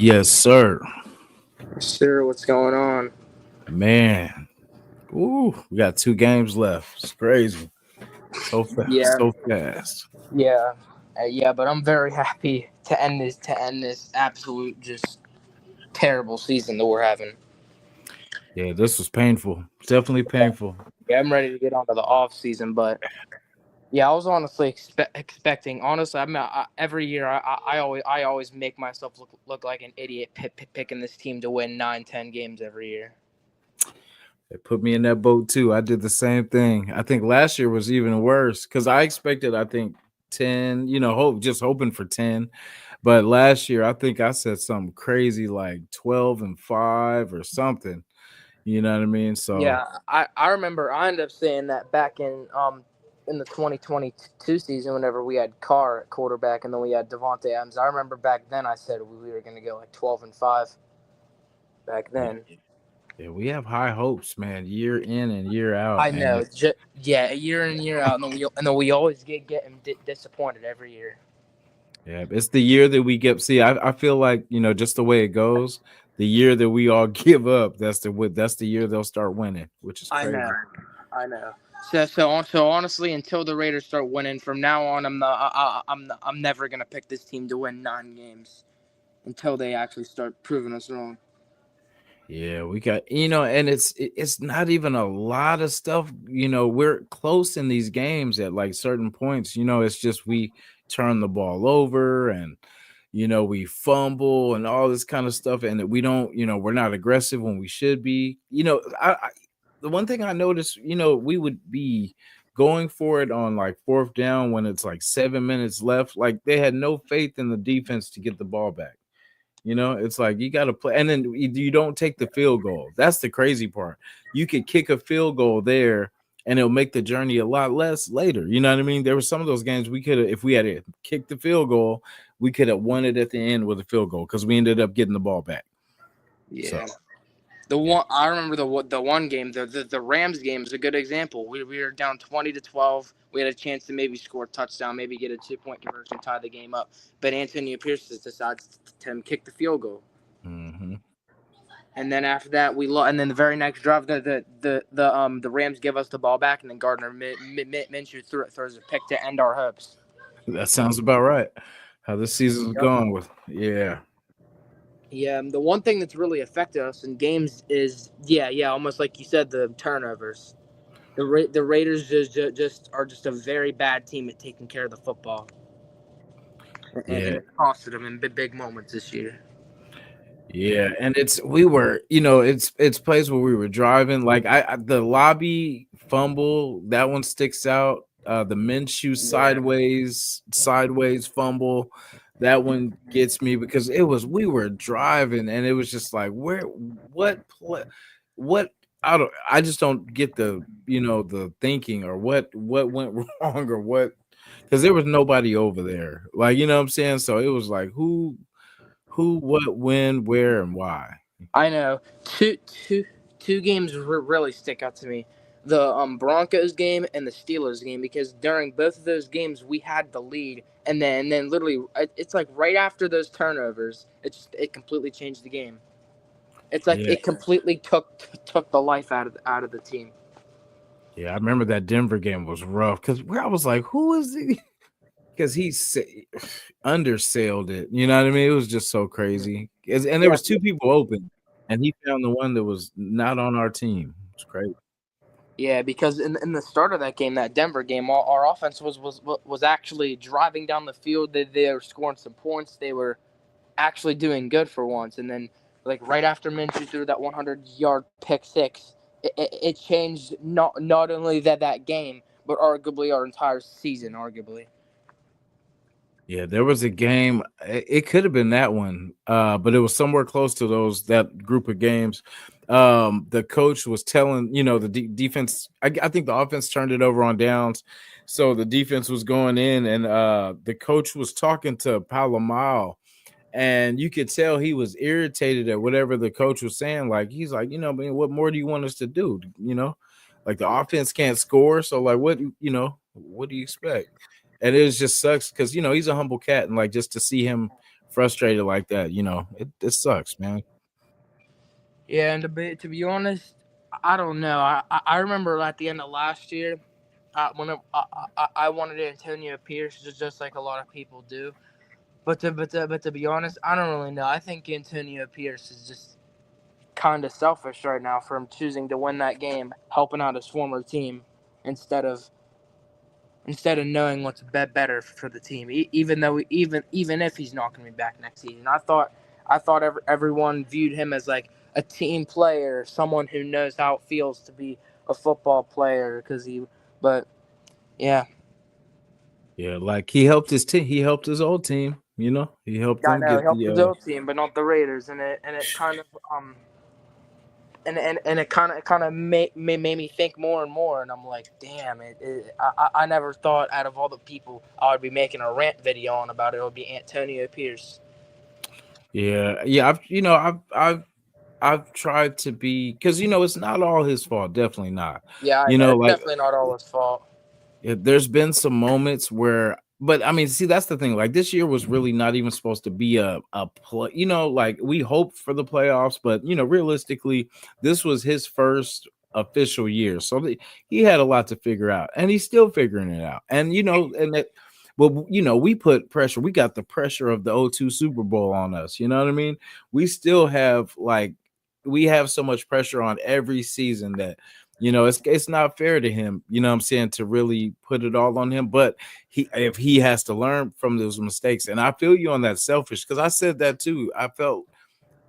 Yes, sir. Sir, what's going on? Man. Ooh, we got 2 games left. It's crazy. So fast. Yeah, So fast. yeah, but I'm very happy to end this absolute just terrible season that we're having. Yeah, this was painful. Definitely painful. Yeah, I'm ready to get onto the off season, but yeah, I was honestly expecting. Honestly, every year I always make myself look like an idiot picking this team to win 9, 10 games every year. It put me in that boat too. I did the same thing. I think last year was even worse because I expected, I think, 10, just hoping for 10. But last year, I think I said something crazy like 12-5 or something. You know what I mean? So, Yeah, I remember I ended up saying that back in the 2022 season whenever we had Carr at quarterback and then we had Devontae Adams. I remember back then I said we were going to go like 12-5 back yeah, then. yeah, we have high hopes, man, year in and year out. I And know, yeah, year in year out, and then we always get disappointed every year. yeah, it's the year that we get. See, I feel like just the way it goes, the year that we all give up, that's the year they'll start winning, which is I crazy. know, I know. So honestly, until the Raiders start winning, from now on, I'm never gonna pick this team to win 9 games until they actually start proving us wrong. Yeah, we got and it's not even a lot of stuff. We're close in these games at like certain points. It's just we turn the ball over and we fumble and all this kind of stuff, and that we don't, we're not aggressive when we should be. The one thing I noticed, we would be going for it on like fourth down when it's like 7 minutes left. Like they had no faith in the defense to get the ball back. It's like you got to play, and then you don't take the field goal. That's the crazy part. You could kick a field goal there, and it'll make the journey a lot less later. You know what I mean? There were some of those games we could have, if we had kicked the field goal, we could have won it at the end with a field goal because we ended up getting the ball back. Yeah. So, I remember the one game, the Rams game is a good example. We were down 20-12. We had a chance to maybe score a touchdown, maybe get a 2-point conversion, tie the game up. But Antonio Pierce decides to kick the field goal. mm-hmm. And then after that, and then the very next drive, the Rams give us the ball back, and then Gardner Minshew throws a pick to end our hopes. That sounds about right. How this season's going with, yeah. Yeah, the one thing that's really affected us in games is, almost like you said, the turnovers. The Raiders just are just a very bad team at taking care of the football, and it costed them in big moments this year. Yeah, and it's plays where we were driving. Like the lobby fumble, that one sticks out. The Minshew sideways fumble, that one gets me because we were driving and it was just like I just don't get the thinking or what went wrong or what, because there was nobody over there. Like, what I'm saying? So it was like who, what, when, where, and why. I know two games really stick out to me: the Broncos game and the Steelers game, because during both of those games we had the lead, and then literally it's like right after those turnovers, it completely changed the game. It's like it completely took the life out of the team. Yeah, I remember that Denver game was rough because I was like, who is he? Because he undersailed it. You know what I mean? It was just so crazy. And there was 2 people open, and he found the one that was not on our team. It's crazy. Yeah, because in the start of that game, that Denver game, our offense was actually driving down the field. They were scoring some points. They were actually doing good for once. And then, like right after Minshew threw that 100-yard pick six, it changed not only that game, but arguably our entire season. Arguably. Yeah, there was a game. It could have been that one, but it was somewhere close to that group of games. The coach was telling, the defense. I think the offense turned it over on downs, so the defense was going in, and the coach was talking to Palomal, and you could tell he was irritated at whatever the coach was saying. Like he's like, man, what more do you want us to do? Like the offense can't score, so like what do you expect? And it just sucks because he's a humble cat, and like just to see him frustrated like that, it sucks, man. Yeah, and to be honest, I don't know. I remember at the end of last year, when I wanted Antonio Pierce just like a lot of people do. But to be honest, I don't really know. I think Antonio Pierce is just kind of selfish right now for him choosing to win that game, helping out his former team instead of knowing what's better for the team. Even though even if he's not going to be back next season, I thought everyone viewed him as like a team player, someone who knows how it feels to be a football player. But yeah, Yeah, like he helped his team. He helped his old team. He helped I them know he get helped the. his old team, but not the Raiders, and it kind of and it kind of made me think more and more, and I'm like, damn I never thought out of all the people I would be making a rant video on about it would be Antonio Pierce. Yeah, yeah. I've tried to be, because it's not all his fault. Definitely not. Yeah, I know it's Like definitely not all his fault. there's been some moments where, but I mean, see, that's the thing. Like this year was really not even supposed to be a play. Like we hoped for the playoffs, but realistically, this was his first official year, so he had a lot to figure out, and he's still figuring it out. And and that. Well, we put pressure. We got the pressure of the '02 Super Bowl on us. You know what I mean? We still have we have so much pressure on every season that it's not fair to him, what I'm saying, to really put it all on him. But if he has to learn from those mistakes, and I feel you on that selfish, because I said that too. I felt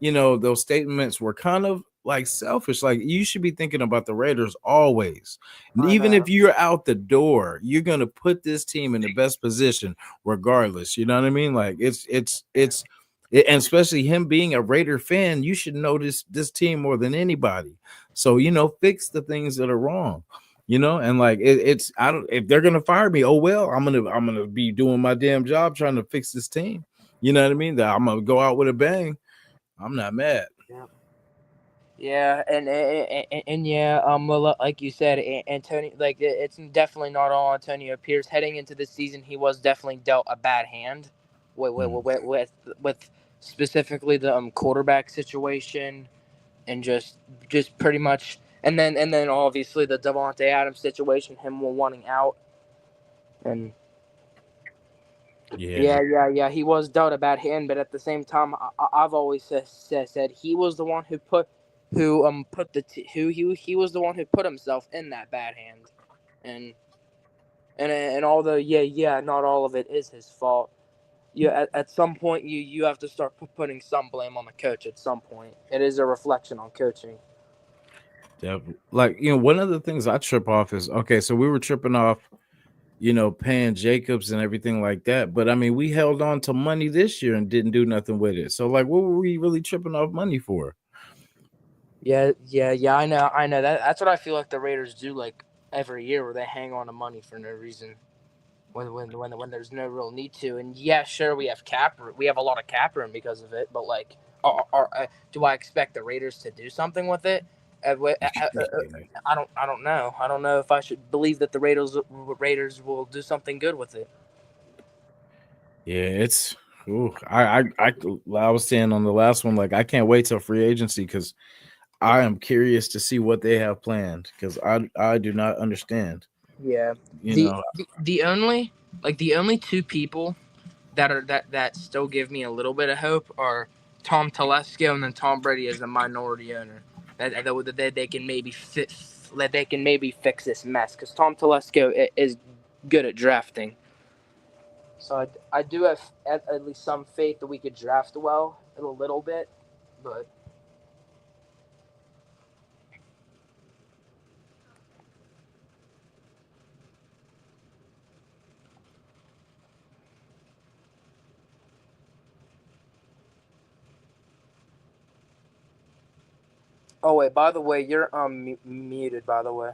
those statements were kind of like selfish. Like you should be thinking about the Raiders always. And I even know. if you're out the door, you're gonna put this team in the best position regardless. You know what I mean? Like and especially him being a Raider fan, you should know this team more than anybody. So fix the things that are wrong. And like it's I don't if they're gonna fire me, oh well, I'm gonna be doing my damn job trying to fix this team. You know what I mean? That I'm gonna go out with a bang. I'm not mad. Yeah. Yeah, and yeah, well, like you said, Antonio, like it's definitely not all Antonio Pierce. Heading into the season, he was definitely dealt a bad hand with Mm. with specifically the quarterback situation, and just pretty much, and then obviously the Devontae Adams situation, him wanting out, and Yeah, yeah, he was dealt a bad hand, but at the same time, I've always said he was the one who was the one who put himself in that bad hand, and and although not all of it is his fault. At some point you have to start putting some blame on the coach. At some point, it is a reflection on coaching. definitely. Like, one of the things I trip off is, okay, so we were tripping off, paying Jacobs and everything like that. But I mean, we held on to money this year and didn't do nothing with it. So like, what were we really tripping off money for? Yeah. I know that's what I feel like the Raiders do like every year, where they hang on to money for no reason. When there's no real need to. And yeah, sure, we have a lot of cap room because of it, but like, do I expect the Raiders to do something with it? I don't know. I don't know if I should believe that the Raiders will do something good with it. Yeah, it's. Ooh, I was saying on the last one, like I can't wait till free agency, because I am curious to see what they have planned, because I do not understand. Yeah. You The, know, the only two people that still give me a little bit of hope are Tom Telesco and then Tom Brady as a minority owner. That they can maybe fix this mess, because Tom Telesco is good at drafting. So I do have at least some faith that we could draft well in a little bit, but oh wait, by the way, you're muted. By the way,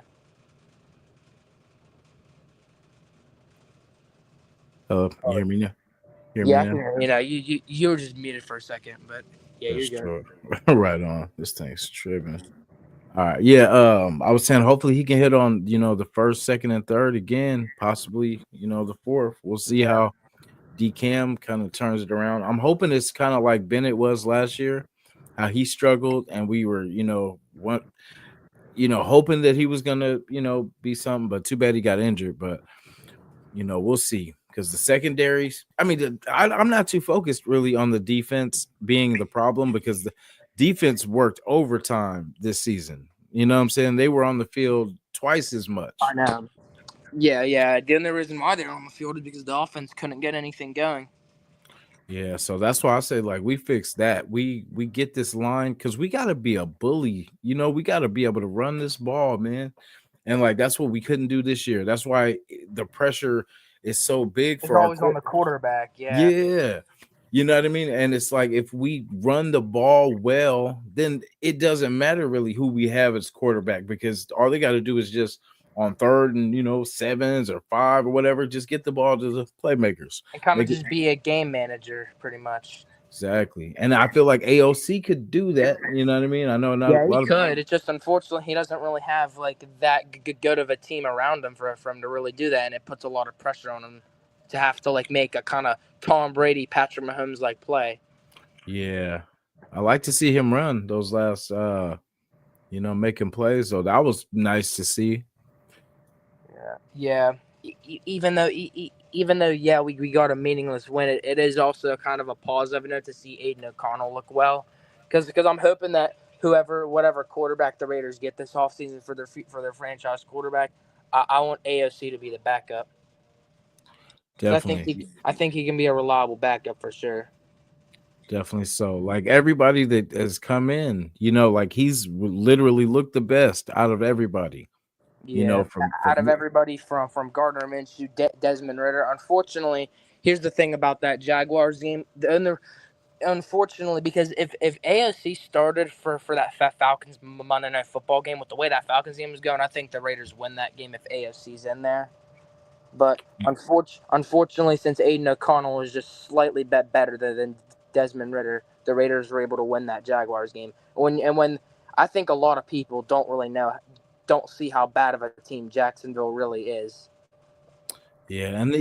you hear me now? Hear me yeah, I now? can hear you now. You were just muted for a second, but yeah, you're That's good. true. Right on. This thing's tripping. All right. Yeah. I was saying hopefully he can hit on, the first, second, and third again, possibly, the fourth. We'll see Yeah, how DCam kind of turns it around. I'm hoping it's kind of like Bennett was last year, how he struggled, and we were, hoping that he was gonna, be something. But too bad he got injured. But we'll see because the secondaries. I mean, I'm not too focused really on the defense being the problem because the defense worked overtime this season. You know what I'm saying? They were on the field twice as much. I know. Yeah. The only reason why they were on the field is because the offense couldn't get anything going. Yeah, so that's why I say like we fix that. We get this line because we got to be a bully. We got to be able to run this ball, man. And like that's what we couldn't do this year. That's why the pressure is so big It's for our always on the quarterback. Yeah. Yeah. You know what I mean? And it's like if we run the ball well, then it doesn't matter really who we have as quarterback because all they got to do is just on third and sevens or five or whatever, just get the ball to the playmakers. And kind of Make it just be a game manager, pretty much. exactly. And I feel like AOC could do that. You know what I mean? I know not Yeah, a he lot of could. It's just unfortunately he doesn't really have like that good of a team around him for him to really do that, and it puts a lot of pressure on him to have to like make a kind of Tom Brady, Patrick Mahomes like play. Yeah. I like to see him run those last making plays. So that was nice to see. Yeah. Even though yeah we got a meaningless win, it is also kind of a positive note to see Aiden O'Connell look well, because I'm hoping that whatever quarterback the Raiders get this offseason for their franchise quarterback, I want AOC to be the backup. Definitely. I think he can be a reliable backup for sure. Definitely so. Like everybody that has come in, like he's literally looked the best out of everybody. Yeah, From out of everybody from Gardner Minshew, Desmond Ritter. Unfortunately, here's the thing about that Jaguars game. Unfortunately, because if AOC started for that Falcons Monday Night Football game with the way that Falcons game is going, I think the Raiders win that game if AOC's in there. But unfortunately, since Aiden O'Connell is just slightly better than Desmond Ritter, the Raiders were able to win that Jaguars game. When I think a lot of people don't see how bad of a team Jacksonville really is. Yeah, and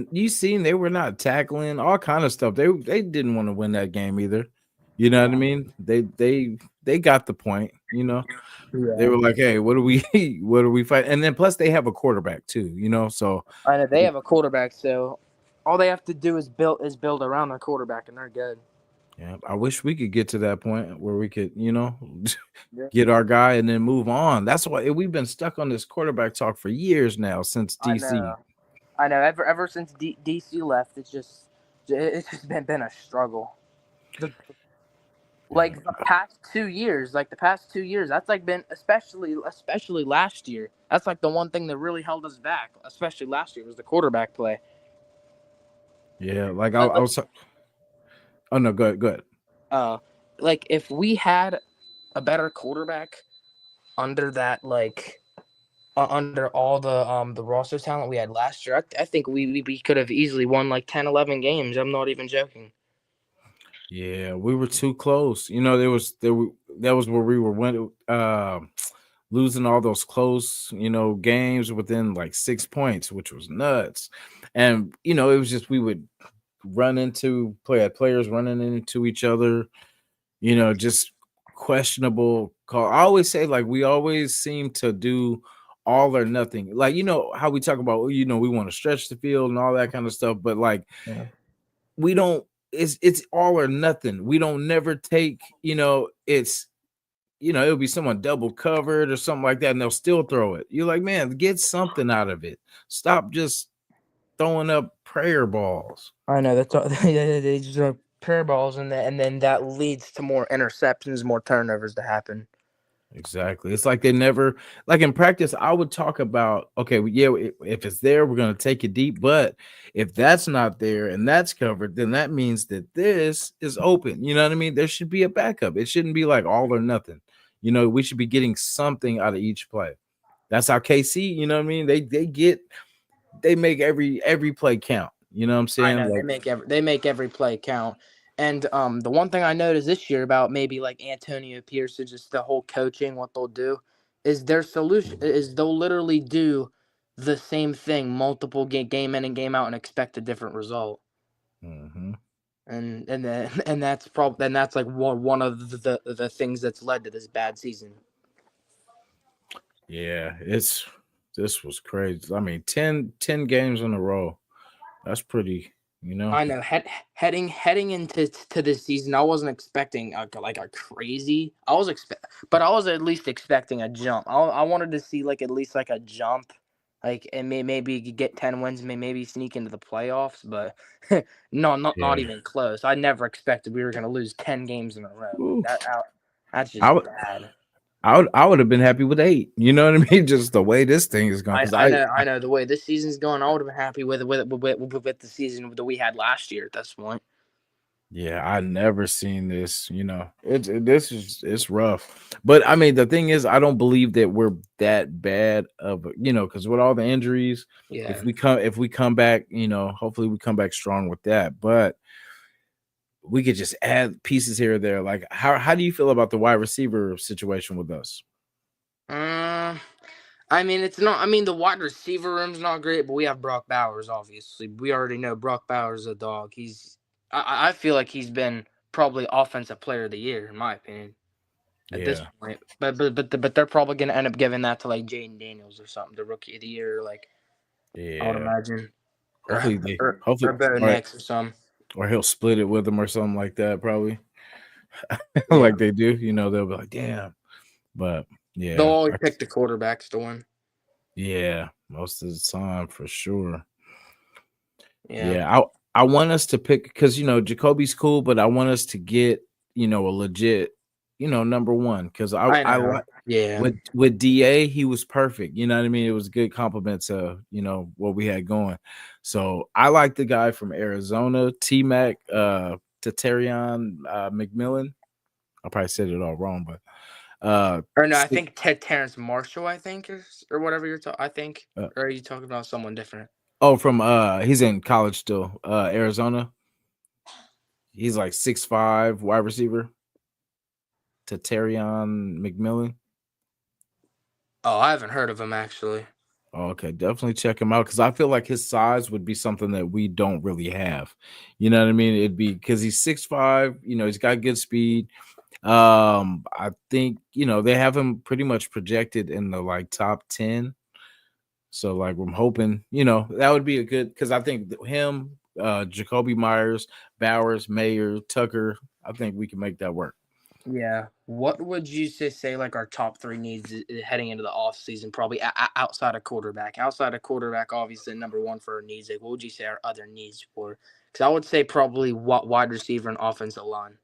you seen they were not tackling all kind of stuff. They didn't want to win that game either. You know what I mean? They got the point. They were like, hey, what do we fight? And then plus they have a quarterback too. So I know they have a quarterback, so all they have to do is build around their quarterback, and they're good. yeah, I wish we could get to that point where we could, get our guy and then move on. That's why we've been stuck on this quarterback talk for years now since DC. I know. Ever since DC left, it's just been a struggle. Like the past 2 years, that's like been especially last year. That's like the one thing that really held us back, especially last year, was the quarterback play. Yeah, like I was. Oh no, go ahead. Like if we had a better quarterback under that, like under all the roster talent we had last year, I think we could have easily won like 10, 11 games. I'm not even joking. Yeah, we were too close. That was where we were losing all those close, games within like 6 points, which was nuts. And it was just we would players running into each other, just questionable call. I always say like we always seem to do all or nothing. Like how we talk about we want to stretch the field and all that kind of stuff, but like we don't. It's all or nothing. We don't never take. It's it'll be someone double covered or something like that, and they'll still throw it. You're like, man, get something out of it. Stop just throwing up prayer balls. I know that's all, they just throw prayer balls, and then that leads to more interceptions, more turnovers to happen. Exactly. It's like they never, like in practice, I would talk about, okay, yeah, if it's there, we're going to take it deep. But if that's not there and that's covered, then that means that this is open. You know what I mean? There should be a backup. It shouldn't be like all or nothing. We should be getting something out of each play. That's how KC, you know what I mean? They make every play count. You know what I'm saying? I know, they make every play count. And the one thing I noticed this year about maybe like Antonio Pearson, just the whole coaching, what they'll do is their solution is they'll literally do the same thing multiple game in and game out and expect a different result. Mm-hmm. And that's like one of the things that's led to this bad season. Yeah, this was crazy. I mean, 10 games in a row. That's pretty, you know. I know heading into this season, I wasn't expecting like a crazy. But I was at least expecting a jump. I wanted to see like at least like a jump, like and maybe get 10 wins, maybe sneak into the playoffs. But no, not Yeah. even close. I never expected we were gonna lose 10 games in a row. Ooh. That's I just would bad. I would have been happy with 8. You know what I mean? Just the way this thing is going, I, because I know I know the way this season's going. I would have been happy with the season that we had last year at this point. yeah, I never seen this. This is it's rough. But I mean, the thing is, I don't believe that we're that bad of because with all the injuries, Yeah. if we come back, hopefully we come back strong with that. But we could just add pieces here or there. Like, how do you feel about the wide receiver situation with us? I mean, it's not. I mean, the wide receiver room's not great, but we have Brock Bowers. Obviously, we already know Brock Bowers is a dog. I feel like he's been probably offensive player of the year in my opinion at this Yeah, point. But they're probably gonna end up giving that to like Jaden Daniels or something, the rookie of the year, like I would yeah. imagine, Hopefully or Bo all right, Nix or something. or he'll split it with them or something like that. Probably Yeah, like they do. They'll be like, damn. But they'll yeah, always pick the quarterbacks to win. yeah, most of the time for sure. Yeah, Yeah, I want us to pick because Jacoby's cool, but I want us to get a legit number one because I I know. like Yeah, with Da he was perfect. You know what I mean? It was a good compliment to what we had going. So I like the guy from Arizona, T Mac, Tatarian McMillan. I probably said it all wrong, but or no, I six, think Terrence Marshall. I think or whatever you're talking. I think, uh or are you talking about someone different? oh from he's in college still, Arizona. He's like 6'5" wide receiver. Tatarian McMillan. Oh, I haven't heard of him actually. Oh, okay, definitely check him out because I feel like his size would be something that we don't really have. You know what I mean? It'd be because he's 6'5", he's got good speed. I think, they have him pretty much projected in the like top 10. So like I'm hoping, that would be a good because I think him, Jacoby Myers, Bowers, Mayer, Tucker, I think we can make that work. Yeah. What would you say like our top three needs heading into the off season? Probably outside of quarterback. Outside of quarterback, obviously number one for our needs. Like, what would you say our other needs for? Because I would say probably wide receiver and offensive line.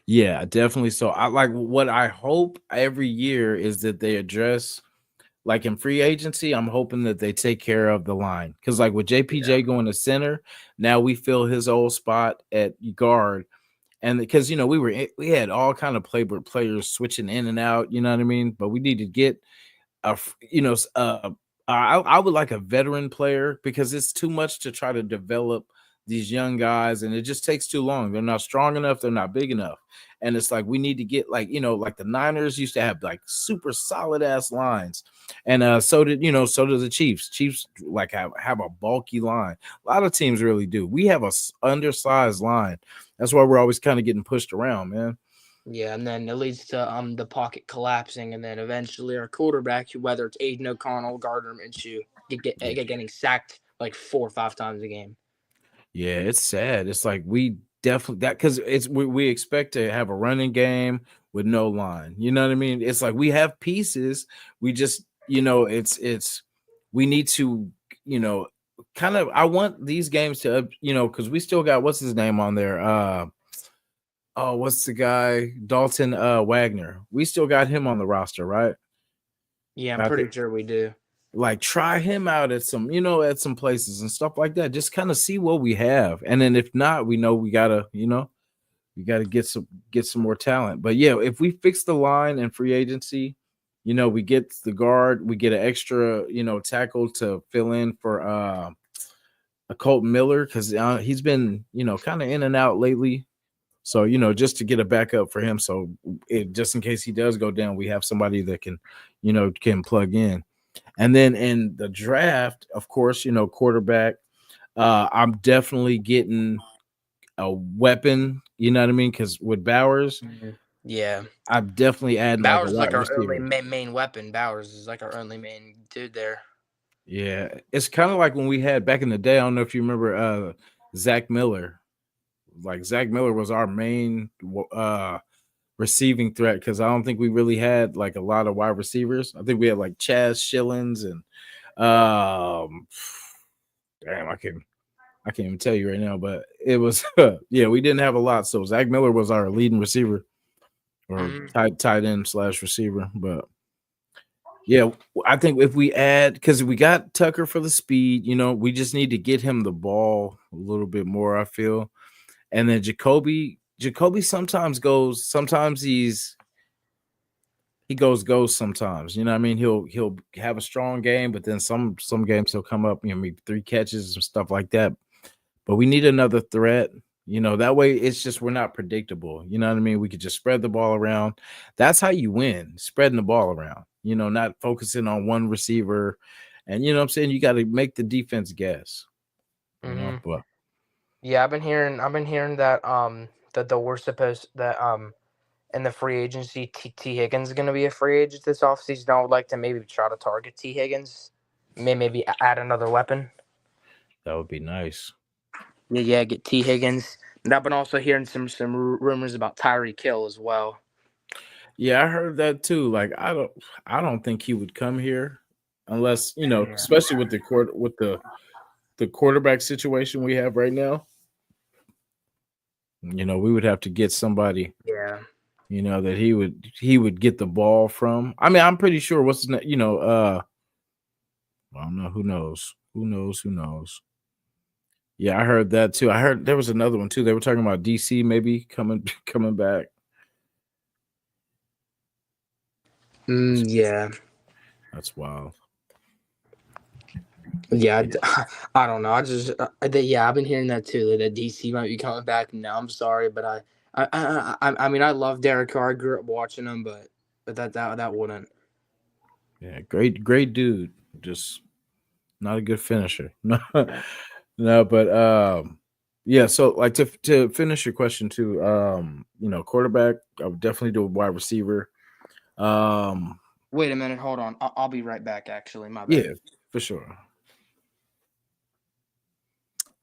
Yeah, definitely. So I like what I hope every year is that they address like in free agency, I'm hoping that they take care of the line because like with Yeah. JPJ going to center, now we fill his old spot at guard. And because we had all kind of players switching in and out, you know what I mean? But we need to get I would like a veteran player because it's too much to try to develop these young guys and it just takes too long. They're not strong enough, they're not big enough. And it's like we need to get like the Niners used to have like super solid ass lines. And so did the Chiefs. Chiefs like have a bulky line. A lot of teams really do. We have a undersized line. That's why we're always kind of getting pushed around, man. Yeah, and then it leads to the pocket collapsing, and then eventually our quarterback, whether it's Aiden O'Connell, Gardner Minshew, getting sacked like 4 or 5 times a game. Yeah, it's sad. It's like we definitely that because we expect to have a running game with no line. You know what I mean? It's like we have pieces. We just it's we need to kind of. I want these games to because we still got what's his name on there. Oh, what's the guy Dalton Wagner? We still got him on the roster, right? Yeah, I'm I pretty think sure we do. like try him out at some at some places and stuff like that. Just kind of see what we have, and then if not, we know we gotta we gotta get some more talent. But yeah, if we fix the line and free agency, we get the guard, we get an extra tackle to fill in for a Colt Miller because he's been kind of in and out lately. So just to get a backup for him, so just in case he does go down, we have somebody that can plug in. And then in the draft, of course, quarterback. I'm definitely getting a weapon. You know what I mean? Because with Bowers, Yeah, I'm definitely adding like a Bowers is like wide our only receiver. main weapon. Bowers is like our only main dude there. Yeah, it's kind of like when we had back in the day. I don't know if you remember Zach Miller. Like Zach Miller was our main receiving threat because I don't think we really had like a lot of wide receivers. I think we had like Chaz Shillings and um damn, I can't even tell you right now, but it was yeah, we didn't have a lot. So Zach Miller was our leading receiver or tight end slash receiver. But yeah, I think if we add because we got Tucker for the speed, we just need to get him the ball a little bit more, I feel. And then Jacoby sometimes goes, sometimes he goes ghost sometimes. You know what I mean? He'll have a strong game, but then some games he'll come up, maybe 3 catches and stuff like that. But we need another threat. That way it's just we're not predictable. You know what I mean? We could just spread the ball around. That's how you win, spreading the ball around, not focusing on one receiver. And you know what I'm saying? You got to make the defense guess. But yeah, I've been hearing that we're supposed that in the free agency T Higgins is going to be a free agent this offseason. I would like to maybe try to target T Higgins, maybe add another weapon. that would be nice. Yeah, get T Higgins. And I've been also hearing some rumors about Tyreek Hill as well. Yeah, I heard that too. Like I don't think he would come here unless, especially with the quarterback situation we have right now. We would have to get somebody, that he would get the ball from. I mean, I'm pretty sure what's his name, I don't know, who knows. Yeah, I heard that too. I heard there was another one too. They were talking about DC maybe coming back. Yeah. That's wild. Yeah, I don't know. I've been hearing that too. That DC might be coming back. No, I'm sorry, but I mean, I love Derek Carr. I grew up watching him, but that wouldn't. Yeah, great dude. Just not a good finisher. No, but yeah. So like to finish your question too, quarterback. I would definitely do a wide receiver. Wait a minute, hold on. I'll be right back. Actually, my bad. Yeah, for sure.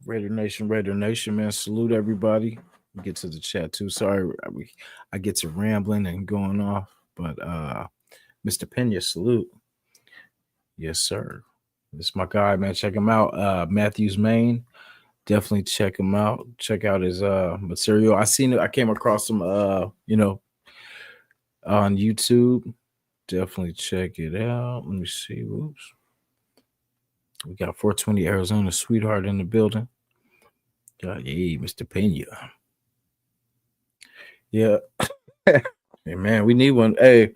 Raider Nation, man. Salute everybody. Get to the chat too. Sorry, I get to rambling and going off, but Mr. Pena, salute. Yes, sir. This is my guy, man. Check him out. Matthews Maine. Definitely check him out. Check out his material. I came across him on YouTube. Definitely check it out. Let me see. Whoops. We got 420 Arizona Sweetheart in the building. Hey, Mr. Pena. Yeah. Hey, man, we need one. Hey,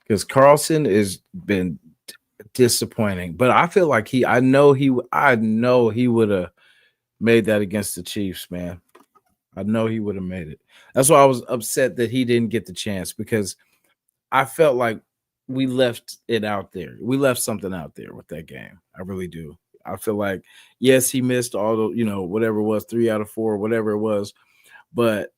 because Carlson has been disappointing. But I feel like I know he would have made that against the Chiefs, man. I know he would have made it. That's why I was upset that he didn't get the chance because I felt like we left it out there. We left something out there with that game. I really do. I feel like, yes, he missed all the, whatever it was, 3 out of 4, whatever it was, but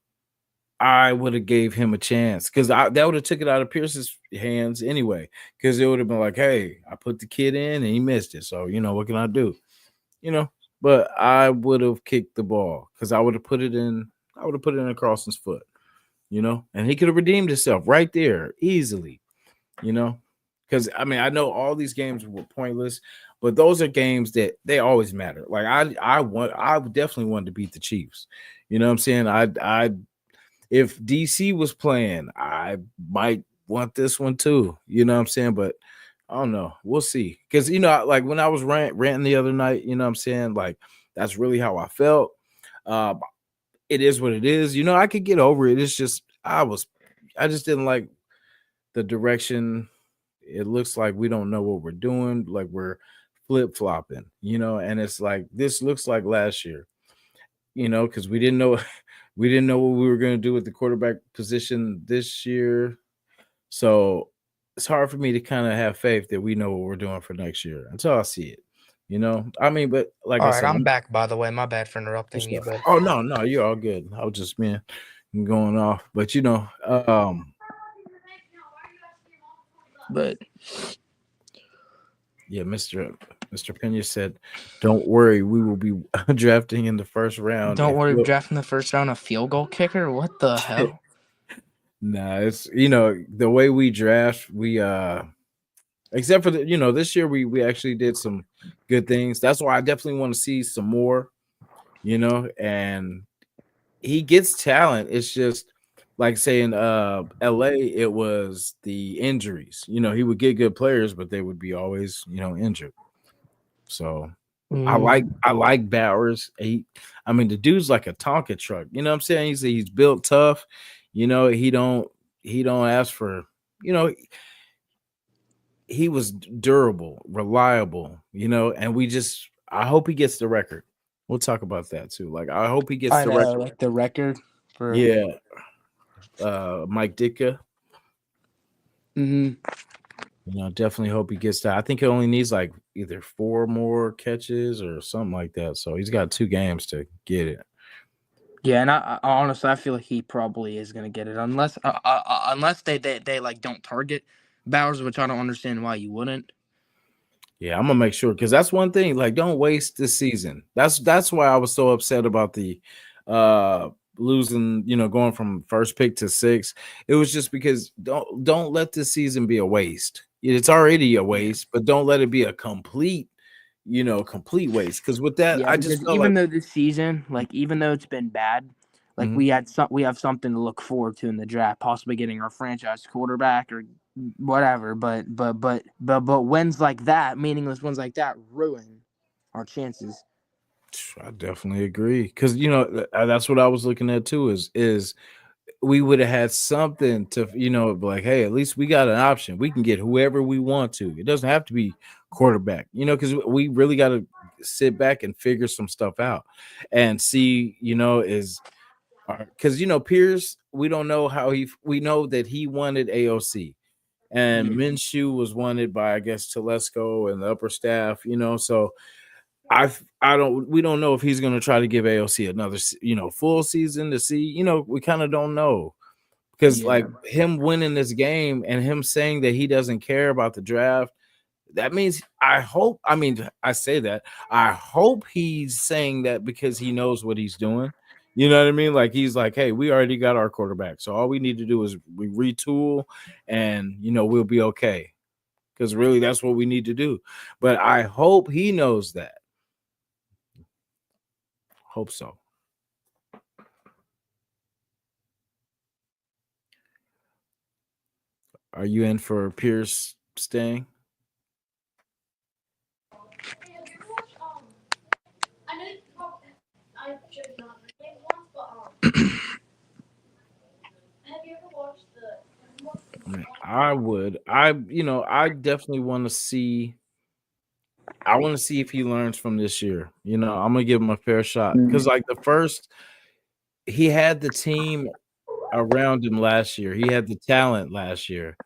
I would have gave him a chance because that would have took it out of Pierce's hands anyway. Because it would have been like, hey, I put the kid in and he missed it. So, what can I do? But I would have kicked the ball because I would have put it in Carlson's foot, and he could have redeemed himself right there easily, because I mean, I know all these games were pointless, but those are games that they always matter. Like I definitely wanted to beat the Chiefs. You know what I'm saying? I if DC was playing, I might want this one too. You know what I'm saying? But I don't know. We'll see. Because, like when I was ranting the other night, you know what I'm saying? Like, that's really how I felt. It is what it is. I could get over it. It's just, I just didn't like the direction. It looks like we don't know what we're doing. Like we're flip-flopping, and it's like, this looks like last year, because we didn't know what we were going to do with the quarterback position this year. So it's hard for me to kind of have faith that we know what we're doing for next year until I see it. I mean, but like All I right, said, I'm back. By the way, my bad for interrupting you, but oh no, you're all good. I was just going off, but but yeah, Mr. Pena said, "Don't worry, we will be drafting in the first round." don't If worry, you drafting the first round a field goal kicker. What the hell? Nah, it's the way we draft, we except for this year we actually did some good things. That's why I definitely want to see some more, and he gets talent. It's just like saying LA, it was the injuries. He would get good players, but they would be always, injured. So I like Bowers. I mean, the dude's like a Tonka truck. You know what I'm saying? He's built tough. He don't ask for, you know, he was durable, reliable, and I hope he gets the record. We'll talk about that too. Like I hope he gets I the know, record. like the record for Yeah. Mike Ditka. Definitely hope he gets that. I think he only needs like either 4 more catches or something like that. So he's got 2 games to get it. Yeah, and I honestly I feel like he probably is gonna get it unless they like don't target Bowers, which I don't understand why you wouldn't. Yeah, I'm gonna make sure because that's one thing. Like, don't waste this season. That's why I was so upset about the losing. Going from first pick to 6. It was just because don't let this season be a waste. It's already a waste, but don't let it be a complete waste. Because with that, Yeah, I just because felt even like though this season, like even though it's been bad, like Mhm. we have something to look forward to in the draft, possibly getting our franchise quarterback or whatever. But wins like that, meaningless wins like that, ruin our chances. I definitely agree because that's what I was looking at too. Is we would have had something to be like, hey, at least we got an option. We can get whoever we want to. It doesn't have to be quarterback, because we really got to sit back and figure some stuff out and see, is because Pierce, we don't know how we know that he wanted AOC and Minshew was wanted by, I guess, Telesco and the upper staff, so we don't know if he's going to try to give AOC another, full season to see, we kind of don't know because like Yeah, him winning this game and him saying that he doesn't care about the draft, that means I say that I hope he's saying that because he knows what he's doing. You know what I mean? Like he's like, hey, we already got our quarterback, so all we need to do is we retool, and we'll be okay. Because really, that's what we need to do. But I hope he knows that. Hope so. Are you in for Pierce staying? I mean, I would. I definitely want to see. I want to see if he learns from this year. I'm gonna give him a fair shot because, like he had the team around him last year. He had the talent last year.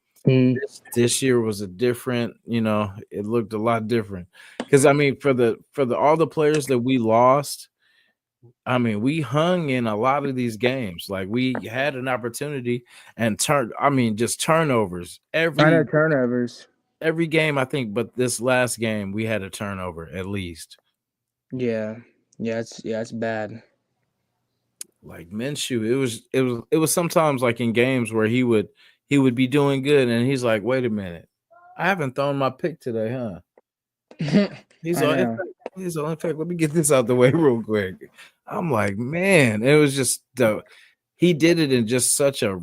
This year was a different. It looked a lot different because I mean, for the all the players that we lost, I mean, we hung in a lot of these games. Like we had an opportunity and just turnovers I know every turnovers. every game, I think, but this last game we had a turnover at least. Yeah, it's bad. Like Minshew, it was sometimes like in games where he would be doing good and he's like, wait a minute, I haven't thrown my pick today, huh? He's I all in know. fact, let me get this out the way real quick. I'm like, man, it was just he did it in just such a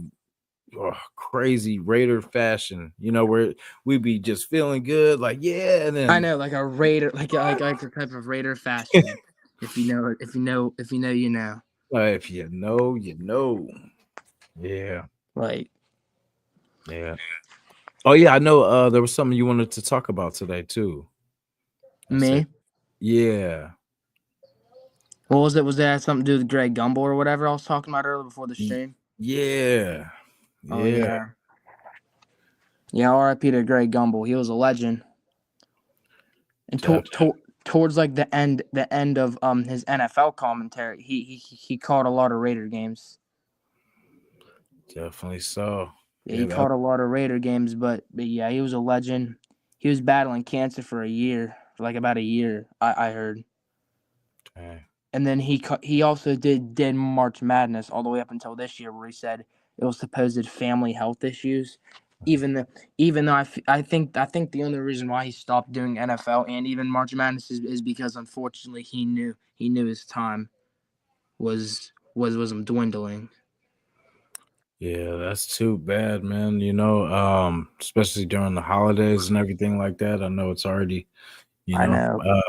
crazy Raider fashion, where we'd be just feeling good, like yeah, and I then know, like a Raider, like the type of Raider fashion. If you know it, if you know, you know. if you know, you know. Yeah, Like yeah. Oh yeah, I know. There was something you wanted to talk about today too. I said, me. yeah, What was it? Was that something to do with Greg Gumbel or whatever I was talking about earlier before the stream? yeah, Oh yeah. yeah. Yeah, R.I.P. to Greg Gumbel. He was a legend. And Definitely. towards like the end of his NFL commentary, he called a lot of Raider games. Definitely so. Yeah, Yeah, he that called a lot of Raider games, but yeah, he was a legend. He was battling cancer for a year, for like about a year, I heard. dang. And then he also did March Madness all the way up until this year, where he said it was supposed family health issues. Even though I think the only reason why he stopped doing NFL and even March Madness is because unfortunately he knew his time was dwindling. Yeah, that's too bad, man. Especially during the holidays and everything like that. I know it's already, you I know, know.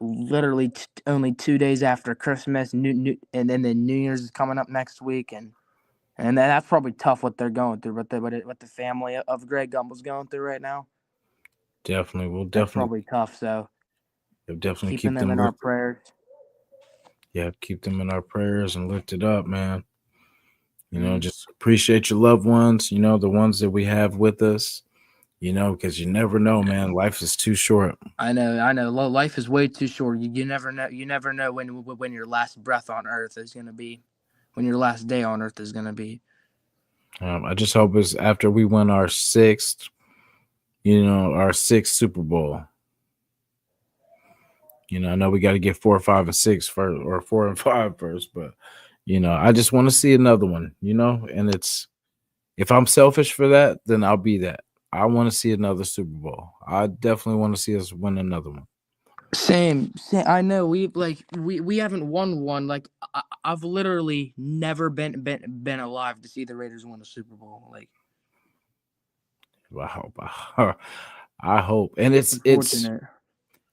Literally only 2 days after Christmas, and then New Year's is coming up next week, and that's probably tough what they're going through, what the family of Greg Gumbel's going through right now. definitely, we'll That's definitely, probably tough. So definitely keeping keep them them in our lifted. prayers. Yeah, keep them in our prayers and lift it up, man. Mm. Just appreciate your loved ones, the ones that we have with us, because you never know, man. Life is too short. I know. Life is way too short. You never know. You never know when your last breath on Earth is gonna be, when your last day on Earth is gonna be. I just hope it's after we win our sixth Super Bowl. I know we got to get 4, 5, and 6 first, or 4 and 5 first, but I just want to see another one. And if I'm selfish for that, then I'll be that. I want to see another Super Bowl. I definitely want to see us win another one. Same. I know we haven't won one. Like I've literally never been alive to see the Raiders win a Super Bowl. Like I hope. I hope. And it's it's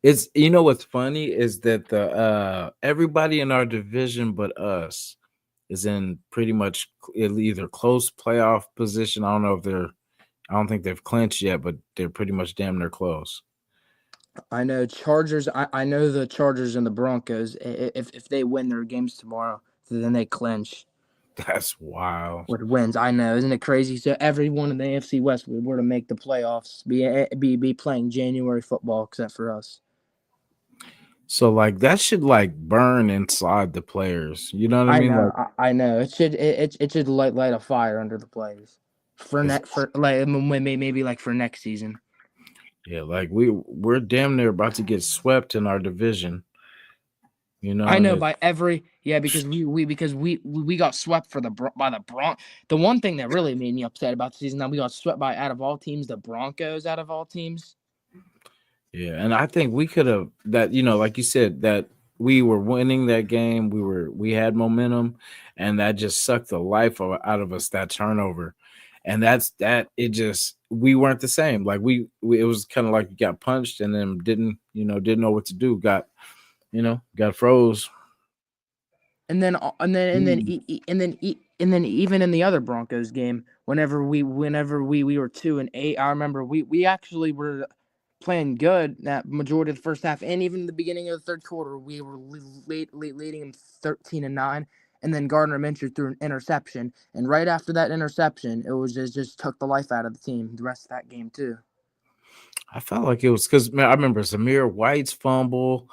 unfortunate. what's funny is that the everybody in our division but us is in pretty much either close playoff position. I don't think they've clinched yet, but they're pretty much damn near close. I know Chargers. I know the Chargers and the Broncos. If they win their games tomorrow, then they clinch That's wild. with wins. I know, isn't it crazy? So everyone in the AFC West were to make the playoffs, be playing January football, except for us. So like that should like burn inside the players. You know what I I mean? know. Like I know. It should light a fire under the players because for like maybe like for next season. yeah, like we're damn near about to get swept in our division. I And know it by every because we got swept by the The one thing that really made me upset about the season, that we got swept by, out of all teams, the Broncos, out of all teams. yeah, and I think we could have that, like you said, that we were winning that game. We had momentum, and that just sucked the life out of us, that turnover. And that's that it just we weren't the same. Like we it was kind of like you got punched and then didn't know what to do. Got froze. And then even in the other Broncos game, whenever we were 2-8, I remember we actually were playing good that majority of the first half, and even the beginning of the third quarter, we were leading them 13-9, and then Gardner Minshew threw an interception, and right after that interception, it was just took the life out of the team. The rest of that game too. I felt like it was because man, I remember Zamir White's fumble.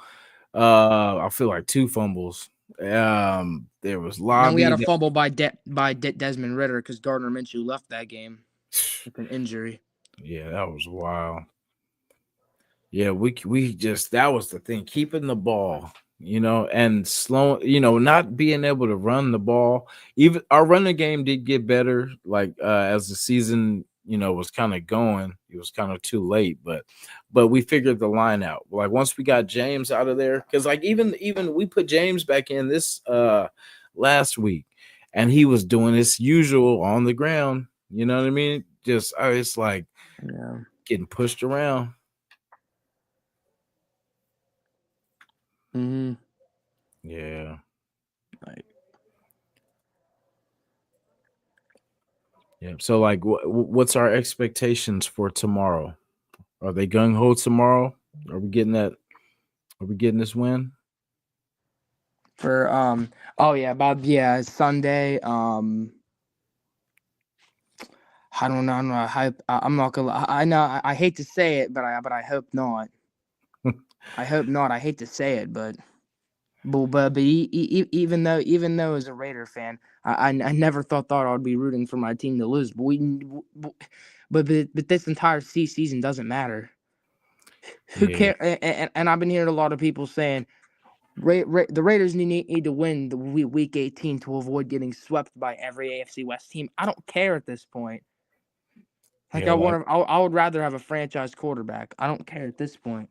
I feel like two fumbles. There was And then we had Lobby a that fumble by Desmond Ritter because Gardner Minshew left that game with an injury. yeah, that was wild. Yeah, we just that was the thing, keeping the ball, and slow, not being able to run the ball. Even our running game did get better, like as the season, was kind of going. It was kind of too late, but we figured the line out. Like once we got James out of there, because like even we put James back in this last week, and he was doing his usual on the ground. You know what I mean? Just it's like Yeah. getting pushed around. Mm-hmm. Yeah. Like, Yeah. So, like, what's our expectations for tomorrow? Are they gung ho tomorrow? Are we getting that? Are we getting this win? for oh yeah, about Sunday. I don't know. I'm not gonna. I know. I hate to say it, but I hope not. I hope not. I hate to say it, but even though as a Raider fan, I never thought I'd be rooting for my team to lose. But this entire season doesn't matter. Who Yeah, care? And I've been hearing a lot of people saying the Raiders need to win the week 18 to avoid getting swept by every AFC West team. I don't care at this point. Like yeah, like I would rather have a franchise quarterback. I don't care at this point.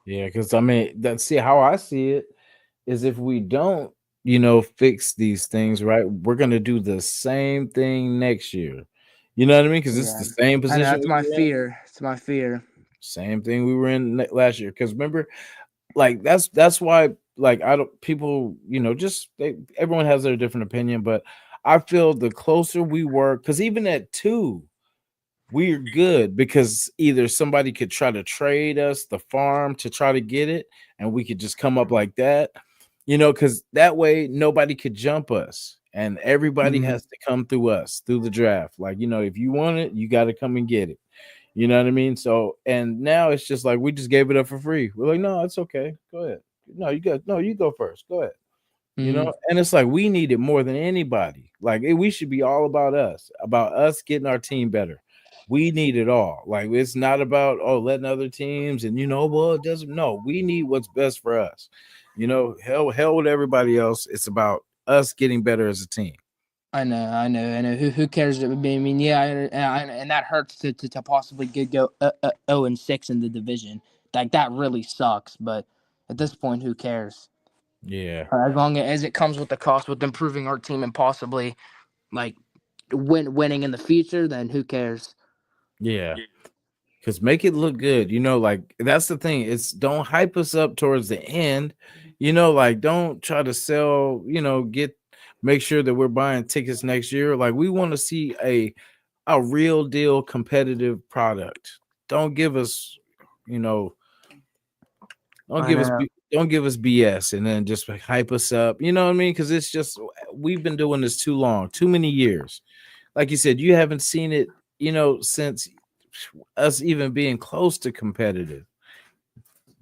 yeah, because I mean, that see how I see it is if we don't, you know, fix these things right, we're gonna do the same thing next year. You know what I mean? Because it's Yeah, the same I know position that's we my were in, fear. It's my fear. same thing we were in last year. Because remember, like that's why like I don't people just everyone has their different opinion, but I feel the closer we were, because even at 2 we're good, because either somebody could try to trade us the farm to try to get it, and we could just come up like that, because that way nobody could jump us, and everybody Mm, has to come through us through the draft. Like, if you want it, you got to come and get it. You know what I mean? So, and now it's just like we just gave it up for free. We're like, no, it's okay. Go ahead. No, you go first. Go ahead. mm, And it's like we need it more than anybody. Like, we should be all about us getting our team better. We need it all. Like, it's not about letting other teams and well, it doesn't. No, we need what's best for us. Hell with everybody else. It's about us getting better as a team. I know. Who cares? I mean, yeah, and that hurts to possibly go 0-6 in the division. Like that really sucks. But at this point, who cares? Yeah, As long as it comes with the cost with improving our team and possibly like winning in the future, then who cares? yeah. Because make it look good. Like, that's the thing. It's don't hype us up towards the end. Like, don't try to sell, make sure that we're buying tickets next year. Like, we want to see a real deal competitive product. Don't give us, you know, don't I give us know. don't give us BS and then just like hype us up. You know what I mean? Because it's just we've been doing this too long, too many years. Like you said, you haven't seen it, since us even being close to competitive.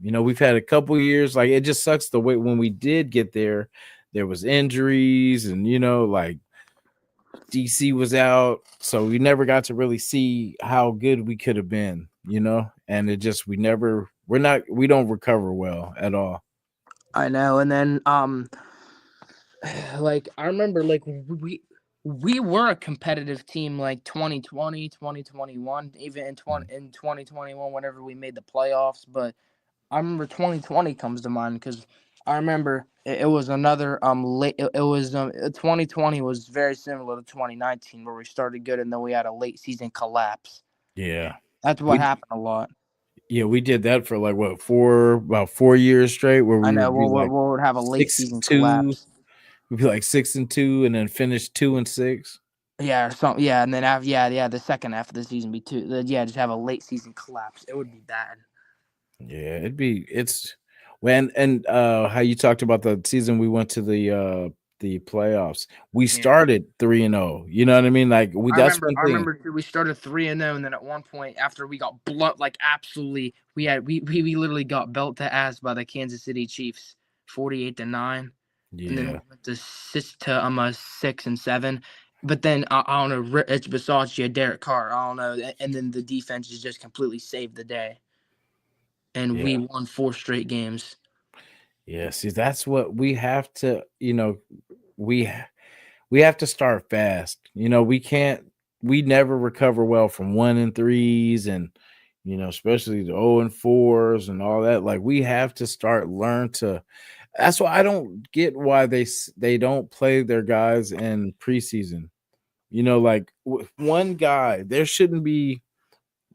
We've had a couple years, like, it just sucks the way when we did get there was injuries, and like DC was out, so we never got to really see how good we could have been, and it just we don't recover well at all. I know. And then like I remember like we were a competitive team like 2020, 2021, even in 2021 whenever we made the playoffs. But I remember 2020 comes to mind because I remember it was another late. It was 2020 was very similar to 2019 where we started good and then we had a late season collapse. Yeah. That's what We happened a lot. yeah, we did that for like what, about 4 years straight, where I we know. would be like We'll have a late six and season two, collapse. we'd be like 6-2 and then finish 2-6. Yeah, or something. Yeah, and then the second half of the season be too. Yeah, just have a late season collapse. It would be bad. Yeah, it's when, and how you talked about the season we went to the playoffs. We Yeah, started 3-0. You know what I mean? Like, I that's remember. one I thing. remember too. We started 3-0, and then at one point after we got blood, like absolutely, we literally got belt to ass by the Kansas City Chiefs, 48-9, and then we Yeah, went to 6-7. But then I don't know. It's Versace, Derek Carr. I don't know. And then the defense just completely saved the day, and yeah, we won 4 straight games. yeah. See, that's what we have to, we we have to start fast. We can't we never recover well from 1-3s, and especially the 0-4s and all that. Like, we have to learn to. That's why I don't get why they don't play their guys in preseason. Like, one guy, there shouldn't be.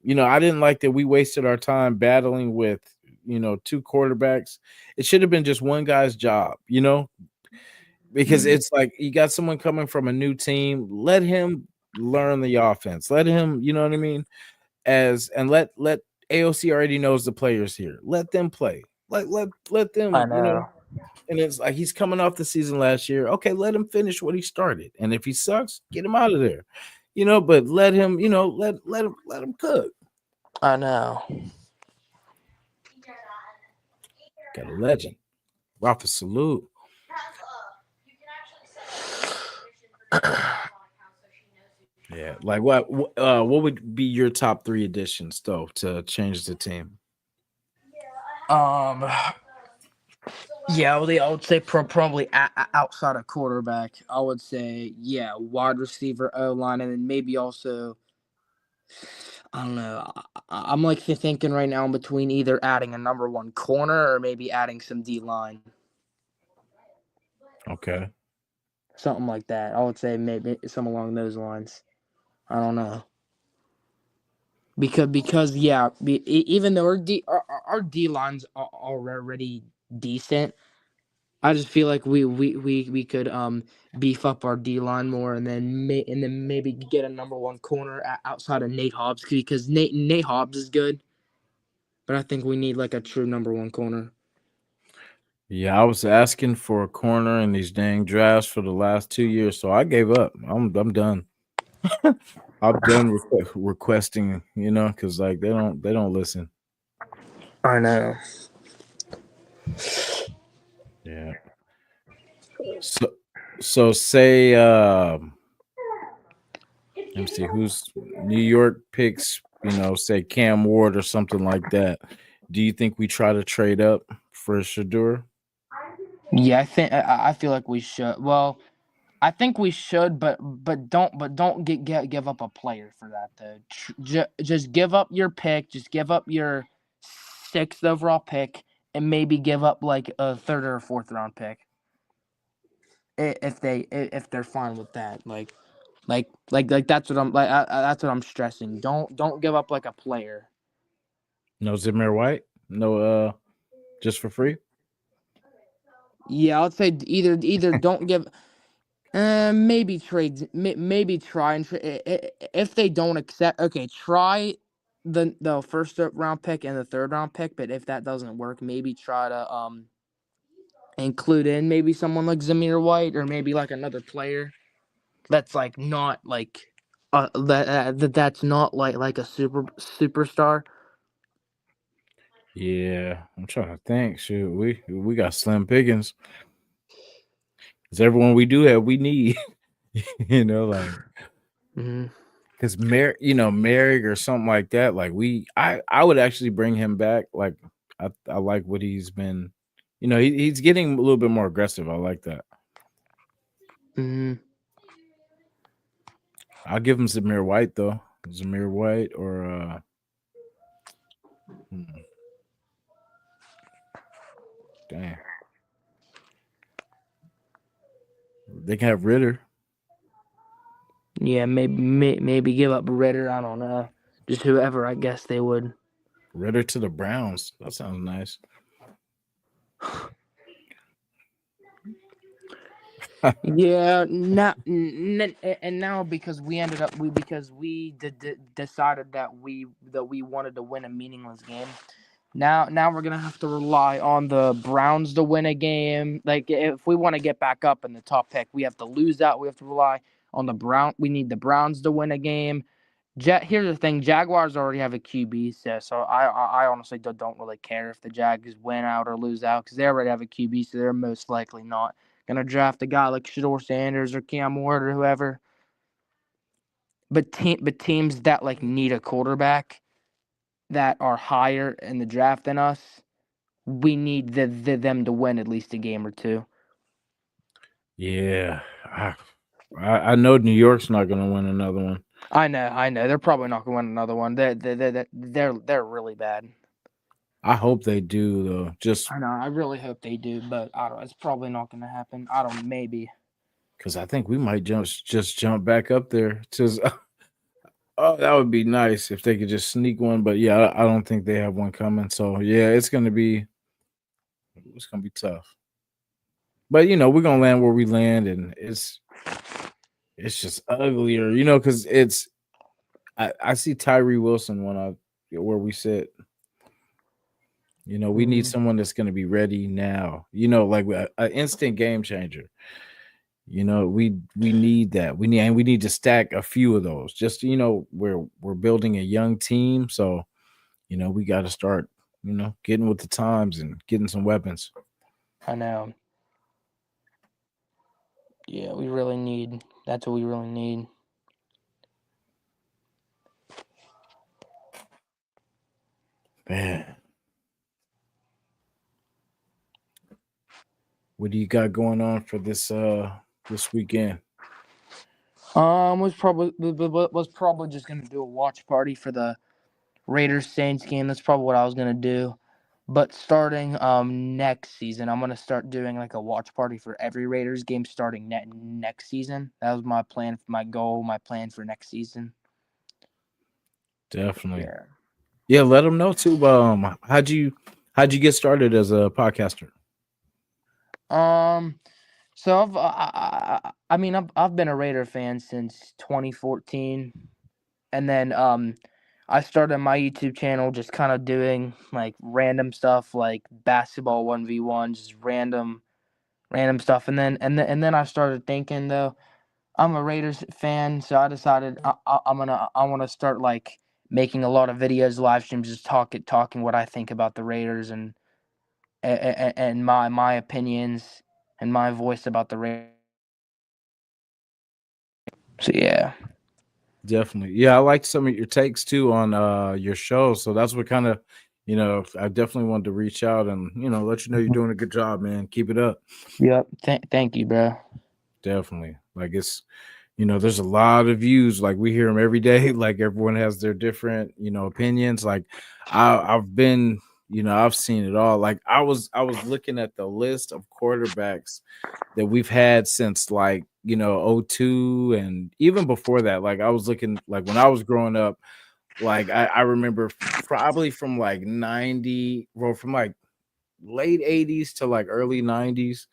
I didn't like that we wasted our time battling with, two quarterbacks. It should have been just one guy's job, because Mm. it's like you got someone coming from a new team. Let him learn the offense. Let him, you know what I mean? And let AOC already knows the players here. Let them play. Let I them, know. and it's like he's coming off the season last year. Okay, let him finish what he started. And if he sucks, get him out of there. But let him, let him cook. I know. Got a legend. Rafa salute. Yeah, like what would be your top three additions though to change the team? Um, yeah, well, I would say probably outside of quarterback. I would say wide receiver, O line, and then maybe also I don't know. I'm like thinking right now in between either adding a number one corner or maybe adding some D line, Okay. something like that. I would say maybe some along those lines. I don't know because even though our D lines are already decent, I just feel like we could beef up our D line more and then maybe get a number one corner outside of Nate Hobbs because Nate Hobbs is good, but I think we need like a true number one corner. Yeah, I was asking for a corner in these dang drafts for the last 2 years, so I gave up. I'm done. I'm done requesting, because like they don't listen. I know. Yeah. So say let me see who's New York picks, say Cam Ward or something like that. Do you think we try to trade up for Shadur? Yeah, I feel like we should. Well, I think we should, but don't give up a player for that though. Just give up your pick. Just give up your sixth overall pick, and maybe give up like a third or fourth round pick if they're fine with that. Like that's what I'm that's what I'm stressing. Don't give up like a player. No Zamir White? No just for free? Yeah, I'd say either don't give. Maybe trade. Maybe try and if they don't accept. Okay, try the first round pick and the third round pick. But if that doesn't work, maybe try to include in maybe someone like Zamir White or maybe like another player that's like not like that's not like a superstar. Yeah, I'm trying to think. Shoot, we got slim pickings. Because everyone we do have, we need. Like Mm-hmm. because Merrick or something like that. Like I would actually bring him back. Like I like what he's been. He's getting a little bit more aggressive. I like that. Mm-hmm. I'll give him Zamir White though. Zamir White or hmm, dang, they can have Ritter. Yeah, maybe give up Ritter. I don't know, just whoever. I guess they would. Ritter to the Browns. That sounds nice. Yeah, and now because we ended up because we decided that we wanted to win a meaningless game. Now we're gonna have to rely on the Browns to win a game. Like if we want to get back up in the top pick, we have to lose out. We have to rely on the Brown. We need the Browns to win a game. Here's the thing: Jaguars already have a QB, so I honestly don't really care if the Jags win out or lose out because they already have a QB, so they're most likely not gonna draft a guy like Shador Sanders or Cam Ward or whoever. But teams that like need a quarterback that are higher in the draft than us, we need them to win at least a game or two. Yeah, I know New York's not going to win another one. I know. They're probably not gonna win another one. They're really bad. I hope they do though. Just I know. I really hope they do, but I don't. It's probably not gonna happen. I don't. Maybe. because I think we might just jump back up there. Just oh, that would be nice if they could just sneak one. But yeah, I don't think they have one coming. So yeah, it's gonna be tough. But we're gonna land where we land, and it's just uglier, because I see Tyree Wilson where we sit. We need someone that's gonna be ready now. Like an instant game changer. We need that. We need to stack a few of those. Just we're building a young team, so we got to start getting with the times and getting some weapons. I know. Yeah, we really need. That's what we really need. Man, what do you got going on for this weekend? Was probably just gonna do a watch party for the Raiders Saints game. That's probably what I was gonna do. But starting next season, I'm gonna start doing like a watch party for every Raiders game starting next season. That was my plan, my goal, my plan for next season. Definitely. Yeah. Yeah, let them know too. How'd you get started as a podcaster? Um. So I mean I've been a Raider fan since 2014, and then I started my YouTube channel just kind of doing like random stuff like basketball 1v1, just random stuff, and then I started thinking though I'm a Raiders fan, so I decided I want to start like making a lot of videos, live streams, just talking what I think about the Raiders and my opinions and my voice about the Raiders. So yeah. Definitely. Yeah, I liked some of your takes too on your show. So that's what kind of, I definitely wanted to reach out and, let you know you're doing a good job, man. Keep it up. Yep. Thank you, bro. Definitely. Like there's a lot of views. Like we hear them every day. Like everyone has their different, opinions. Like I've been, I've seen it all. Like I was looking at the list of quarterbacks that we've had since like, '02 and even before that. Like I was looking like when I was growing up, like I remember probably from like 90, well, from like late 80s to like early 90s.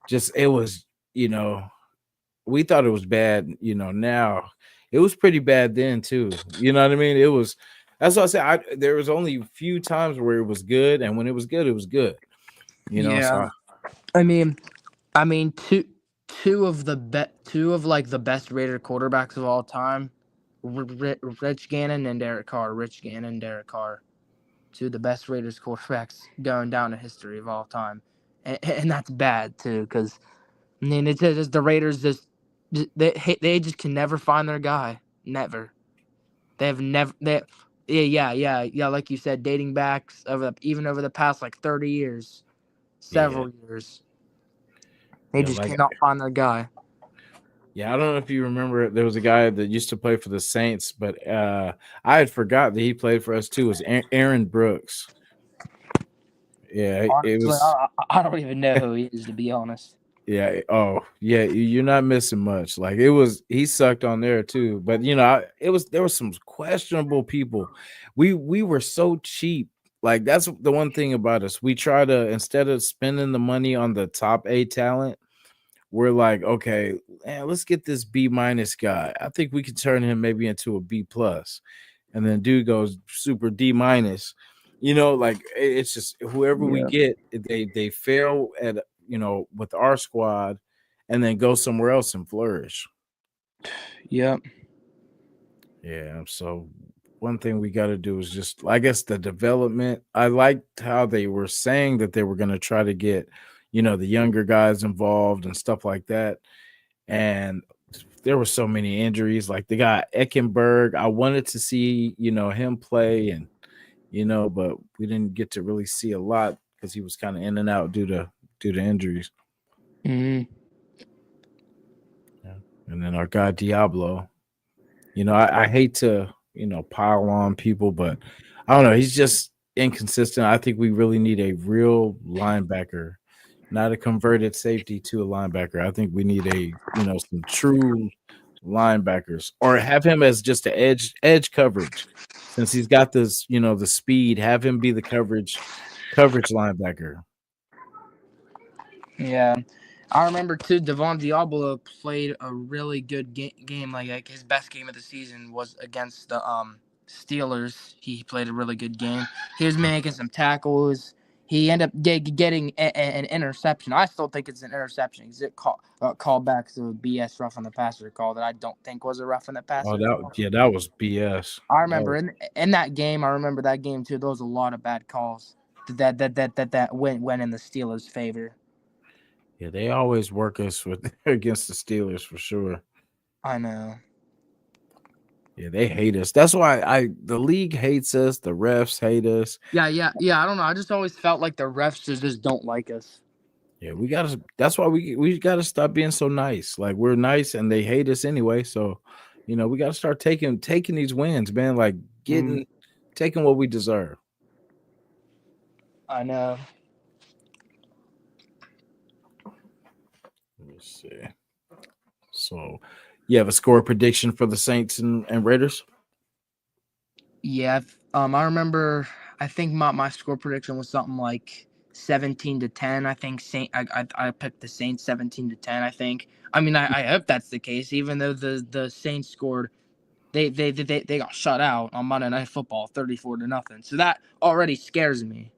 Just it was, we thought it was bad, now it was pretty bad then too. You know what I mean? It was that's what I said. There was only a few times where it was good, and when it was good, it was good. Yeah. So I mean, two of like the best Raider quarterbacks of all time, Rich Gannon and Derek Carr. Rich Gannon, Derek Carr, two of the best Raiders quarterbacks going down in history of all time, and that's bad too because I mean it's just the Raiders they just can never find their guy. Never. They have never they. Yeah. Like you said, dating back even over the past like 30 years, yeah, several years. They yeah, just like cannot find their guy. yeah, I don't know if you remember, there was a guy that used to play for the Saints, but I had forgot that he played for us too. It was Aaron Brooks. Yeah, it Honestly, was. I don't even know who he is, to be honest. Yeah. Oh, yeah. You're not missing much. Like it was, he sucked on there too. But there was some questionable people. We were so cheap. Like that's the one thing about us. We try to, instead of spending the money on the top A talent, we're like, okay, man, let's get this B minus guy. I think we could turn him maybe into a B plus, and then dude goes super D minus. Like it's just whoever we Yeah. get, they fail at with our squad, and then go somewhere else and flourish. Yep. Yeah. So one thing we got to do is just, I guess, the development. I liked how they were saying that they were going to try to get, the younger guys involved and stuff like that. And there were so many injuries. Like they got Eckenberg. I wanted to see, him play, and but we didn't get to really see a lot because he was kind of in and out due to injuries. Hmm. Yeah. And then our guy Diablo. I hate to, pile on people, but I don't know. He's just inconsistent. I think we really need a real linebacker, not a converted safety to a linebacker. I think we need some true linebackers, or have him as just an edge coverage. Since he's got this, the speed, have him be the coverage linebacker. Yeah. I remember too. Devon Diablo played a really good game. Like his best game of the season was against the Steelers. He played a really good game. He was making some tackles. he ended up getting an interception. I still think it's an interception. Is it called back to a BS roughing the passer call that I don't think was a roughing the Oh, passer that call. yeah, that was BS. I That remember was, in that game. I remember that game too. There was a lot of bad calls that went in the Steelers' favor. yeah, they always work us with against the Steelers for sure. I know. Yeah, they hate us. That's why the league hates us. The refs hate us. Yeah. I don't know. I just always felt like the refs just don't like us. Yeah, we gotta. That's why we gotta stop being so nice. Like we're nice, and they hate us anyway. So, we gotta start taking these wins, man. Like taking what we deserve. I know. Let me see. So, you have a score prediction for the Saints and Raiders? Yeah. I remember. I think my score prediction was something like 17-10. I think I picked the Saints 17-10. I think. I mean, I hope that's the case. Even though the Saints scored, they got shut out on Monday Night Football, 34-0. So that already scares me.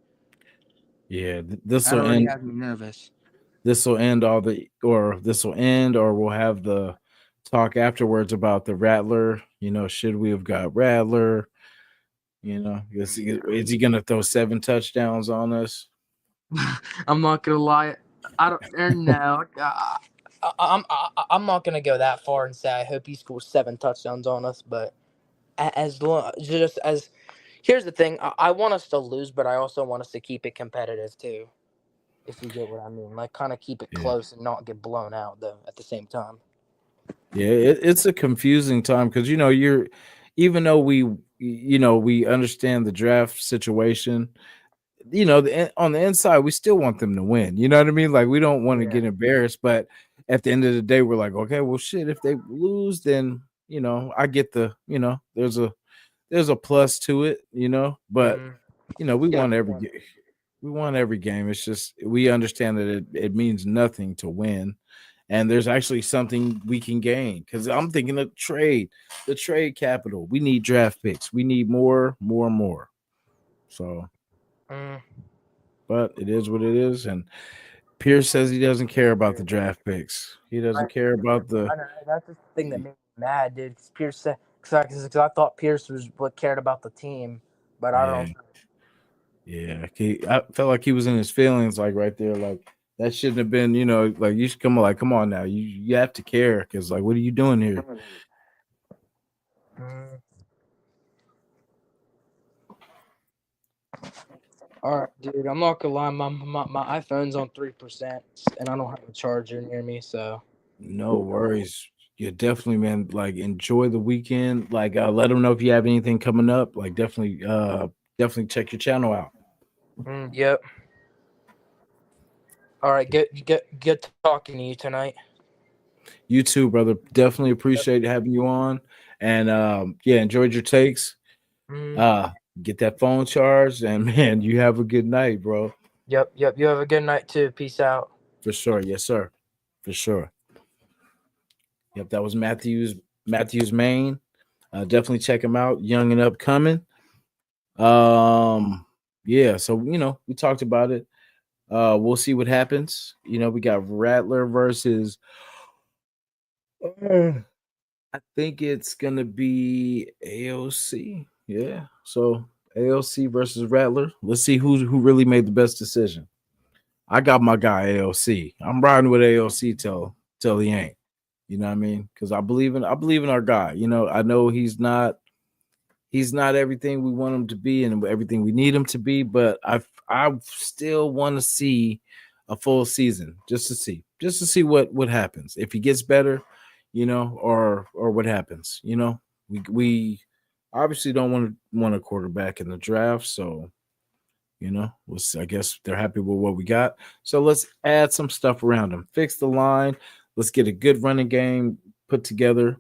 Yeah, this That will already end. has me nervous. This will end this will end, or we'll have the talk afterwards about the Rattler. Should we have got Rattler? Is he gonna throw 7 touchdowns on us? I'm not gonna lie. I don't. No. I'm not gonna go that far and say I hope he scores 7 touchdowns on us. But as long just as here's the thing, I want us to lose, but I also want us to keep it competitive too. If you get what I mean, like kind of keep it Yeah. close and not get blown out though at the same time. Yeah, it's a confusing time because you're even though we understand the draft situation, on the inside we still want them to win. You know what I mean? Like we don't want to Yeah. get embarrassed, but at the end of the day, we're like, okay, well, shit, if they lose, then I get there's a plus to it, but we Yeah. want we want every game. It's just we understand that it means nothing to win. And there's actually something we can gain because I'm thinking of the trade capital. We need draft picks. We need more. So, Mm. but it is what it is. And Pierce says he doesn't care about the draft picks. He doesn't care about the. I know that's the thing that made me mad, dude. Pierce said because I thought Pierce was what cared about the team, but I Yeah, don't. yeah. I felt like he was in his feelings, like right there, like that shouldn't have been. Like you should come on now. You have to care because like, what are you doing here? Mm. All right, dude. I'm not gonna lie. My iPhone's on 3%, and I don't have a charger near me. So No worries. Yeah, definitely, man. Like, enjoy the weekend. Like, let them know if you have anything coming up. Like, definitely check your channel out. Yep. All right. Good talking to you tonight. You too, brother. Definitely appreciate having you on. And yeah, enjoyed your takes. Mm. Uh, get that phone charged, and man, you have a good night, bro. Yep. You have a good night too. Peace out. For sure, yes, sir. For sure. Yep, that was Matthews Maine. Definitely check him out. Young and upcoming. Yeah, so we talked about it. We'll see what happens. We got Rattler versus I think it's gonna be AOC. Yeah. So AOC versus Rattler. Let's see who really made the best decision. I got my guy AOC. I'm riding with AOC till he ain't. You know what I mean? Because I believe in our guy. I know he's not everything we want him to be and everything we need him to be, but I still want to see a full season just to see what happens. If he gets better, or what happens. We obviously don't want a quarterback in the draft, so I guess they're happy with what we got. So let's add some stuff around him. Fix the line. Let's get a good running game put together.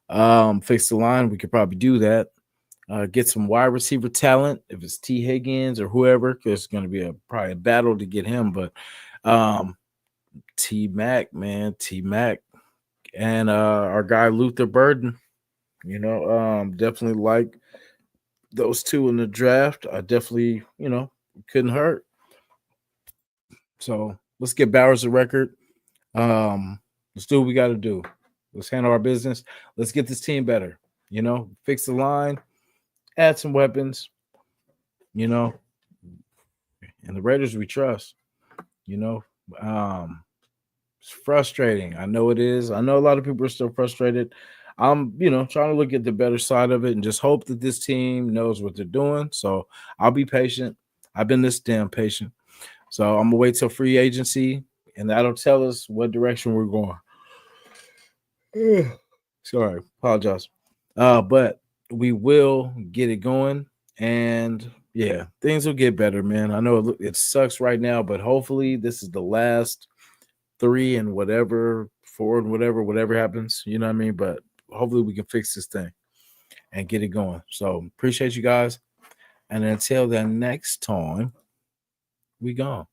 Fix the line. We could probably do that. Get some wide receiver talent if it's T. Higgins or whoever, because it's going to be probably a battle to get him. But T. Mac, man, T. Mac, and our guy Luther Burden. Definitely like those two in the draft. I definitely, couldn't hurt. So let's get Bowers a record. Let's do what we got to do. Let's handle our business. Let's get this team better. Fix the line, add some weapons. And the Raiders we trust. It's frustrating. I know it is. I know a lot of people are still frustrated. I'm, trying to look at the better side of it and just hope that this team knows what they're doing. So I'll be patient. I've been this damn patient. So I'm gonna wait till free agency, and that'll tell us what direction we're going. Sorry, apologize. But we will get it going, and yeah, things will get better, man. I know it sucks right now, but hopefully this is the last 3 and whatever, 4 and whatever happens. You know what I mean? But hopefully we can fix this thing and get it going. So appreciate you guys, and until the next time, we gone.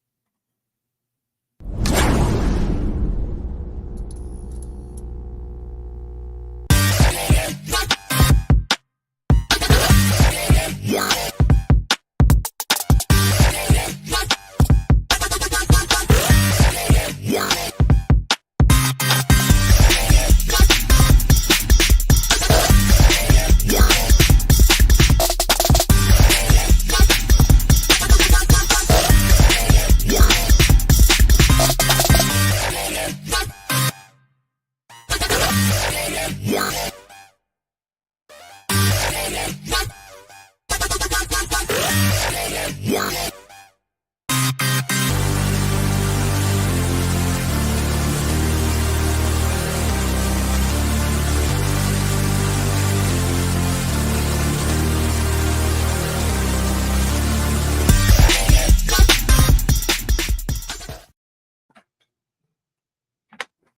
Yeah.